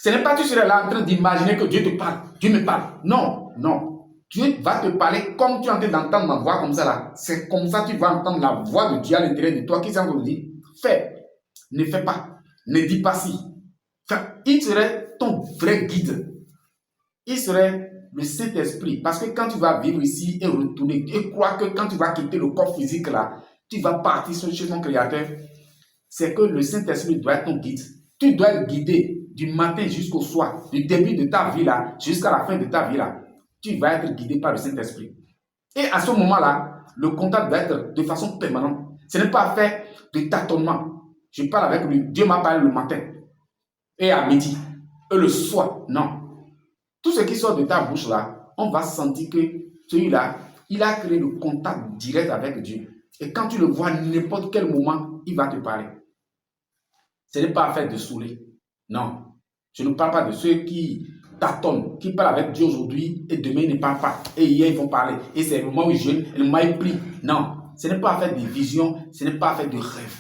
Ce n'est pas que tu serais là en train d'imaginer que Dieu te parle. Dieu me parle. Non, non. Dieu va te parler comme tu es en train d'entendre ma voix comme ça là. C'est comme ça que tu vas entendre la voix de Dieu à l'intérieur de toi qui s'en va dire, fais, ne fais pas, ne dis pas si. Enfin, il serait ton vrai guide. Il serait le Saint-Esprit. Parce que quand tu vas vivre ici et retourner, et crois que quand tu vas quitter le corps physique là, tu vas partir chez ton Créateur, c'est que le Saint-Esprit doit être ton guide. Tu dois être guidé du matin jusqu'au soir, du début de ta vie là, jusqu'à la fin de ta vie là. Tu vas être guidé par le Saint-Esprit. Et à ce moment-là, le contact doit être de façon permanente. Ce n'est pas fait de tâtonnement. Je parle avec lui. Dieu m'a parlé le matin et à midi et le soir. Non. Tout ce qui sort de ta bouche là, on va sentir que celui-là, il a créé le contact direct avec Dieu. Et quand tu le vois, n'importe quel moment, il va te parler. Ce n'est pas fait de saouler. Non. Je ne parle pas de ceux qui tâtonnent, qui parlent avec Dieu aujourd'hui et demain ils ne parlent pas. Et hier ils vont parler. Et c'est le moment où ils jeûnent et le moment où ils prient. Non. Ce n'est pas fait de vision, ce n'est pas fait de rêve.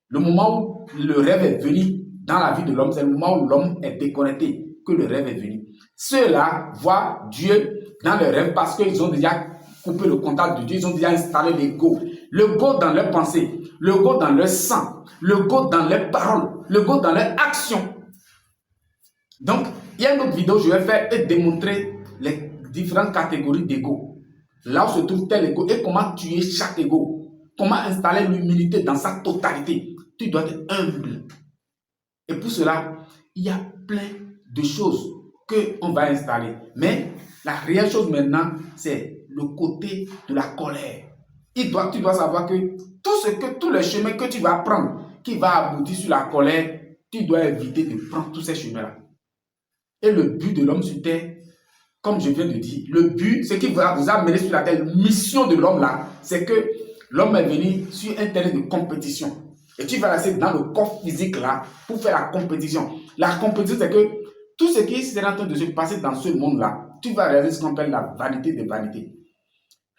Le moment où le rêve est venu dans la vie de l'homme, c'est le moment où l'homme est déconnecté que le rêve est venu. Ceux-là voient Dieu dans le rêve parce qu'ils ont déjà coupé le contact de Dieu, ils ont déjà installé l'ego. Le go dans leurs pensées, le go dans leur sang, le go dans leurs paroles, le go dans leurs actions. Donc, il y a une autre vidéo que je vais faire et démontrer les différentes catégories d'ego. Là où se trouve tel ego et comment tuer chaque ego. Comment installer l'humilité dans sa totalité. Tu dois être humble. Et pour cela, il y a plein de choses qu'on va installer. Mais la réelle chose maintenant, c'est le côté de la colère. Tu dois savoir que tous les chemins que tu vas prendre, qui va aboutir sur la colère, tu dois éviter de prendre tous ces chemins-là. Et le but de l'homme sur terre, comme je viens de dire, le but, ce qui va vous amener sur la terre, la mission de l'homme là, c'est que l'homme est venu sur un terrain de compétition. Et tu vas rester dans le corps physique là pour faire la compétition. La compétition, c'est que tout ce qui est en train de se passer dans ce monde-là, tu vas réaliser ce qu'on appelle la vanité des vanités.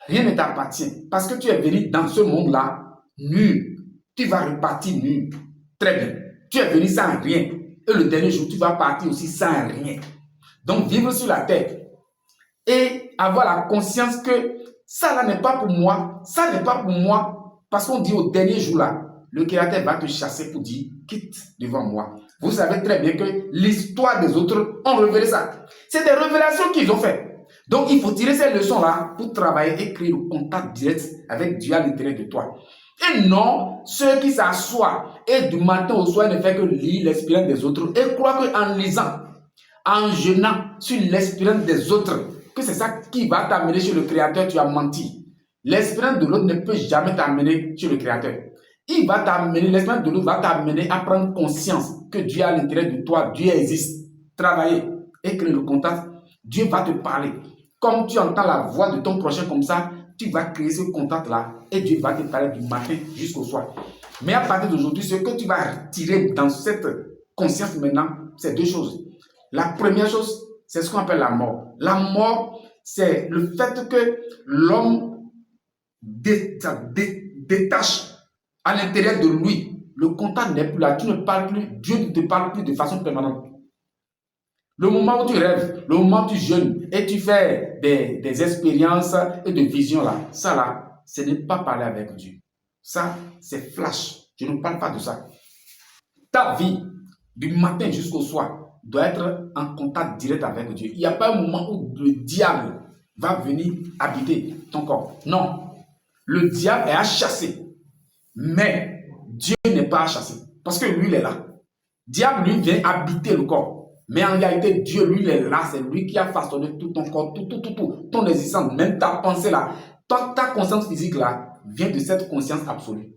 Rien ne t'appartient parce que tu es venu dans ce monde-là nu. Tu vas repartir nu. Très bien. Tu es venu sans rien. Et le dernier jour, tu vas partir aussi sans rien. Donc, vivre sur la terre et avoir la conscience que ça là n'est pas pour moi, ça n'est pas pour moi. Parce qu'on dit au dernier jour là, le Créateur va te chasser pour dire, quitte devant moi. Vous savez très bien que l'histoire des autres ont révélé ça. C'est des révélations qu'ils ont fait. Donc, il faut tirer ces leçons-là pour travailler et créer le contact direct avec Dieu à l'intérieur de toi. Et non, ceux qui s'assoient et du matin au soir ne font que lire l'expérience des autres et croient qu'en lisant, en jeûnant sur l'expérience des autres, que c'est ça qui va t'amener chez le Créateur, tu as menti. L'expérience de l'autre ne peut jamais t'amener chez le Créateur. L'expérience de l'autre va t'amener à prendre conscience que Dieu est à l'intérieur de toi, Dieu existe. Travailler et créer le contact, Dieu va te parler. Comme tu entends la voix de ton prochain comme ça, tu vas créer ce contact-là et Dieu va te parler du matin jusqu'au soir. Mais à partir d'aujourd'hui, ce que tu vas retirer dans cette conscience maintenant, c'est deux choses. La première chose, c'est ce qu'on appelle la mort. La mort, c'est le fait que l'homme détache à l'intérieur de lui. Le contact n'est plus là. Tu ne parles plus. Dieu ne te parle plus de façon permanente. Le moment où tu rêves, le moment où tu jeûnes et tu fais des expériences et des visions là, ça là, ce n'est pas parler avec Dieu. Ça, c'est flash. Je ne parle pas de ça. Ta vie, du matin jusqu'au soir, doit être en contact direct avec Dieu. Il n'y a pas un moment où le diable va venir habiter ton corps. Non. Le diable est à chasser. Mais Dieu n'est pas à chasser. Parce que lui, il est là. Diable, lui, vient habiter le corps. Mais en réalité, Dieu, lui, il est là. C'est lui qui a façonné tout ton corps, tout, ton existence, même ta pensée là. Ta conscience physique là, vient de cette conscience absolue.